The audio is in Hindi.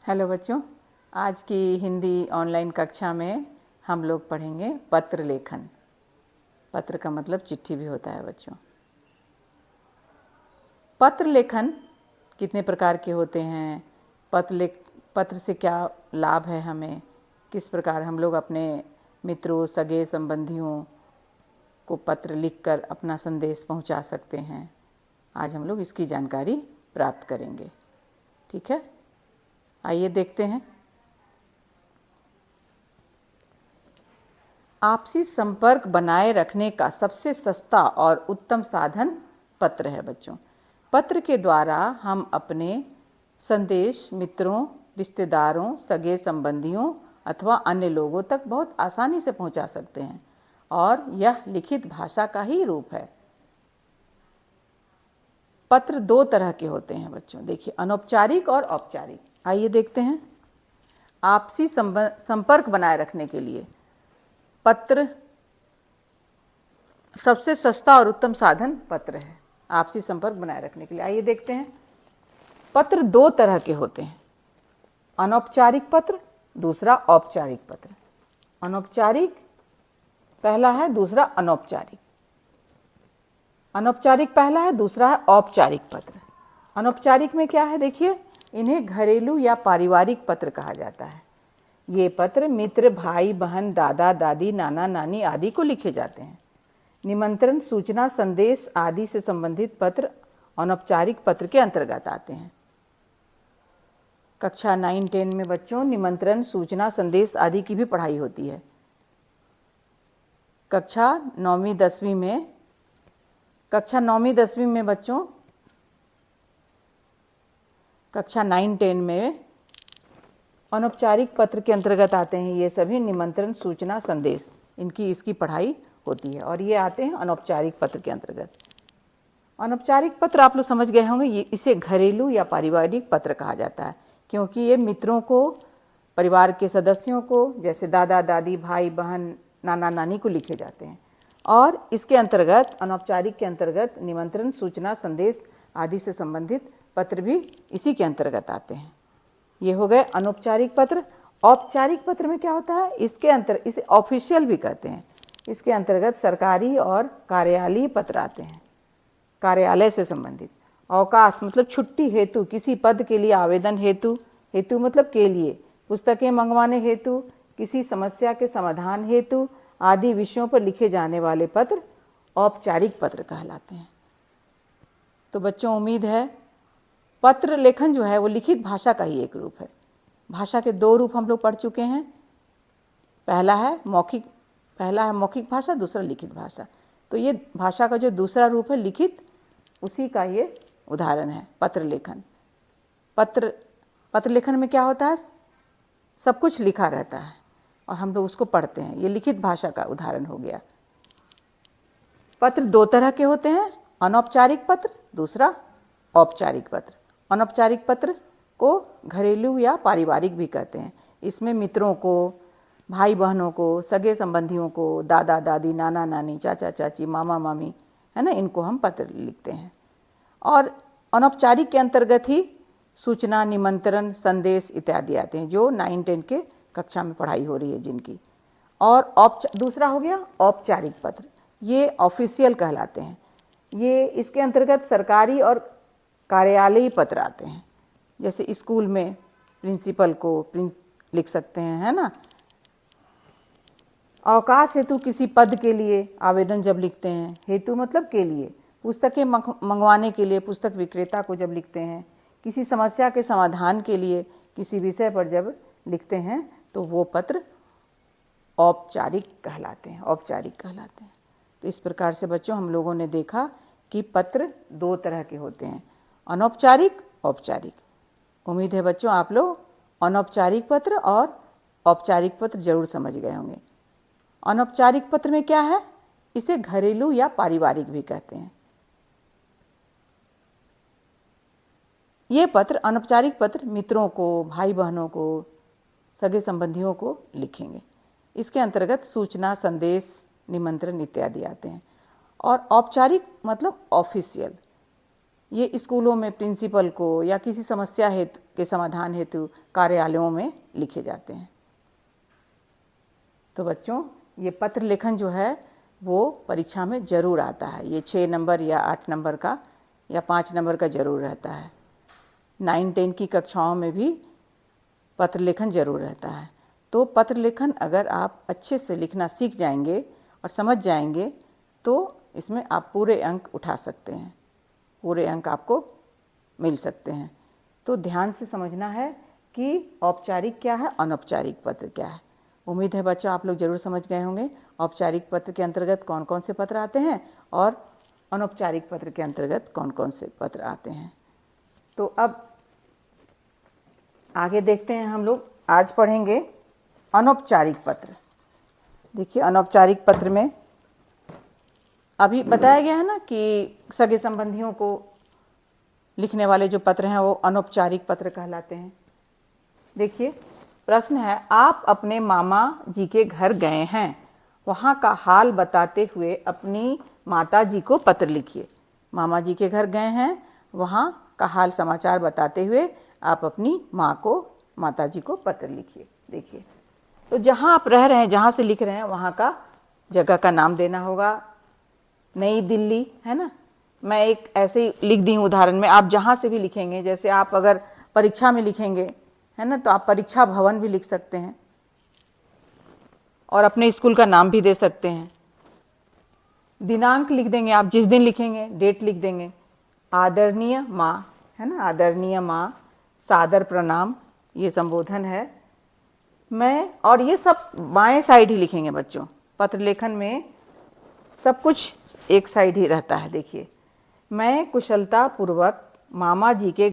हेलो बच्चों, आज की हिंदी ऑनलाइन कक्षा में हम लोग पढ़ेंगे पत्र लेखन। पत्र का मतलब चिट्ठी भी होता है बच्चों। पत्र लेखन कितने प्रकार के होते हैं, पत्र से क्या लाभ है हमें, किस प्रकार हम लोग अपने मित्रों सगे संबंधियों को पत्र लिखकर अपना संदेश पहुंचा सकते हैं। आज हम लोग इसकी जानकारी प्राप्त करेंगे। ठीक है, आइए देखते हैं। आपसी संपर्क बनाए रखने का सबसे सस्ता और उत्तम साधन पत्र है बच्चों। पत्र के द्वारा हम अपने संदेश मित्रों, रिश्तेदारों, सगे संबंधियों अथवा अन्य लोगों तक बहुत आसानी से पहुंचा सकते हैं और यह लिखित भाषा का ही रूप है। पत्र दो तरह के होते हैं बच्चों, देखिए, अनौपचारिक और औपचारिक। आइए देखते हैं। आपसी संपर्क बनाए रखने के लिए पत्र सबसे सस्ता और उत्तम साधन पत्र है आपसी संपर्क बनाए रखने के लिए। आइए देखते हैं। पत्र दो तरह के होते हैं, अनौपचारिक पत्र, दूसरा औपचारिक पत्र। अनौपचारिक पहला है, दूसरा अनौपचारिक। अनौपचारिक पहला है, दूसरा है औपचारिक पत्र। अनौपचारिक में क्या है, देखिए, इन्हें घरेलू या पारिवारिक पत्र कहा जाता है। ये पत्र मित्र, भाई बहन, दादा दादी, नाना नानी आदि को लिखे जाते हैं। निमंत्रण, सूचना, संदेश आदि से संबंधित पत्र अनौपचारिक पत्र के अंतर्गत आते हैं। कक्षा 9-10 में बच्चों निमंत्रण, सूचना, संदेश आदि की भी पढ़ाई होती है। कक्षा 9वीं-10वीं में बच्चों, कक्षा 9-10 में अनौपचारिक पत्र के अंतर्गत आते हैं ये सभी निमंत्रण, सूचना, संदेश, इसकी पढ़ाई होती है और ये आते हैं अनौपचारिक पत्र के अंतर्गत। अनौपचारिक पत्र आप लोग समझ गए होंगे, इसे घरेलू या पारिवारिक पत्र कहा जाता है क्योंकि ये मित्रों को, परिवार के सदस्यों को, जैसे दादा दादी, भाई बहन, नाना नानी को लिखे जाते हैं। और इसके अंतर्गत, अनौपचारिक के अंतर्गत, निमंत्रण, सूचना, संदेश आदि से संबंधित पत्र भी इसी के अंतर्गत आते हैं। ये हो गए अनौपचारिक पत्र। औपचारिक पत्र में क्या होता है, इसे ऑफिशियल भी कहते हैं। इसके अंतर्गत सरकारी और कार्यालयीय पत्र आते हैं, कार्यालय से संबंधित। अवकाश मतलब छुट्टी हेतु, किसी पद के लिए आवेदन हेतु, हेतु मतलब के लिए, पुस्तकें मंगवाने हेतु, किसी समस्या के समाधान हेतु आदि विषयों पर लिखे जाने वाले पत्र औपचारिक पत्र कहलाते हैं। तो बच्चों, उम्मीद है पत्र लेखन जो है वो लिखित भाषा का ही एक रूप है। भाषा के दो रूप हम लोग पढ़ चुके हैं। पहला है मौखिक भाषा, दूसरा लिखित भाषा। तो ये भाषा का जो दूसरा रूप है लिखित, उसी का ये उदाहरण है पत्र लेखन। पत्र लेखन में क्या होता है, सब कुछ लिखा रहता है और हम लोग उसको पढ़ते हैं। ये लिखित भाषा का उदाहरण हो गया। पत्र दो तरह के होते हैं, अनौपचारिक पत्र, दूसरा औपचारिक पत्र। अनौपचारिक पत्र को घरेलू या पारिवारिक भी कहते हैं। इसमें मित्रों को, भाई बहनों को, सगे संबंधियों को, दादा दादी, नाना नानी, चाचा चाची, मामा मामी, है ना, इनको हम पत्र लिखते हैं। और अनौपचारिक के अंतर्गत ही सूचना, निमंत्रण, संदेश इत्यादि आते हैं, जो 9-10 के कक्षा में पढ़ाई हो रही है जिनकी। और दूसरा हो गया औपचारिक पत्र, ये ऑफिशियल कहलाते हैं। ये इसके अंतर्गत सरकारी और कार्यालयीय पत्र आते हैं। जैसे स्कूल में प्रिंसिपल को लिख सकते हैं, है ना। अवकाश हेतु किसी पद के लिए आवेदन जब लिखते हैं, हेतु मतलब के लिए, पुस्तकें मंगवाने के लिए पुस्तक विक्रेता को जब लिखते हैं, किसी समस्या के समाधान के लिए किसी विषय पर जब लिखते हैं, तो वो पत्र औपचारिक कहलाते हैं। तो इस प्रकार से बच्चों हम लोगों ने देखा कि पत्र दो तरह के होते हैं, अनौपचारिक, औपचारिक। उम्मीद है बच्चों आप लोग अनौपचारिक पत्र और औपचारिक पत्र जरूर समझ गए होंगे। अनौपचारिक पत्र में क्या है, इसे घरेलू या पारिवारिक भी कहते हैं। ये पत्र, अनौपचारिक पत्र, मित्रों को, भाई बहनों को, सगे संबंधियों को लिखेंगे। इसके अंतर्गत सूचना, संदेश, निमंत्रण इत्यादि आते हैं। और औपचारिक मतलब ऑफिशियल, ये स्कूलों में प्रिंसिपल को या किसी समस्या हेतु के समाधान हेतु कार्यालयों में लिखे जाते हैं। तो बच्चों, ये पत्र लेखन जो है वो परीक्षा में जरूर आता है। ये 6 नंबर या 8 नंबर का या 5 नंबर का जरूर रहता है। 9-10 की कक्षाओं में भी पत्र लेखन जरूर रहता है। तो पत्र लेखन अगर आप अच्छे से लिखना सीख जाएंगे और समझ जाएंगे तो इसमें आप पूरे अंक उठा सकते हैं, पूरे अंक आपको मिल सकते हैं। तो ध्यान से समझना है कि औपचारिक क्या है, अनौपचारिक पत्र क्या है। उम्मीद है बच्चों आप लोग जरूर समझ गए होंगे औपचारिक पत्र के अंतर्गत कौन कौन से पत्र आते हैं और अनौपचारिक पत्र के अंतर्गत कौन कौन से पत्र आते हैं। तो अब आगे देखते हैं हम लोग। आज पढ़ेंगे अनौपचारिक पत्र। देखिए, अनौपचारिक पत्र में अभी बताया गया है ना कि सगे संबंधियों को लिखने वाले जो पत्र हैं वो अनौपचारिक पत्र कहलाते हैं। देखिए, प्रश्न है, आप अपने मामा जी के घर गए हैं, वहाँ का हाल बताते हुए अपनी माता जी को पत्र लिखिए। मामा जी के घर गए हैं, वहाँ का हाल समाचार बताते हुए आप अपनी माँ को, माता जी को पत्र लिखिए। देखिए, तो जहाँ आप रह रहे हैं, जहाँ से लिख रहे हैं, वहाँ का जगह का नाम देना होगा। नई दिल्ली है ना, मैं एक ऐसे ही लिख दी हूँ उदाहरण में। आप जहाँ से भी लिखेंगे, जैसे आप अगर परीक्षा में लिखेंगे है ना, तो आप परीक्षा भवन भी लिख सकते हैं और अपने स्कूल का नाम भी दे सकते हैं। दिनांक लिख देंगे, आप जिस दिन लिखेंगे डेट लिख देंगे। आदरणीय माँ है ना, आदरणीय माँ, सादर प्रणाम, ये संबोधन है। मैं, और ये सब बाएं साइड ही लिखेंगे बच्चों। पत्र लेखन में सब कुछ एक साइड ही रहता है। देखिए, मैं कुशलता पूर्वक मामा जी के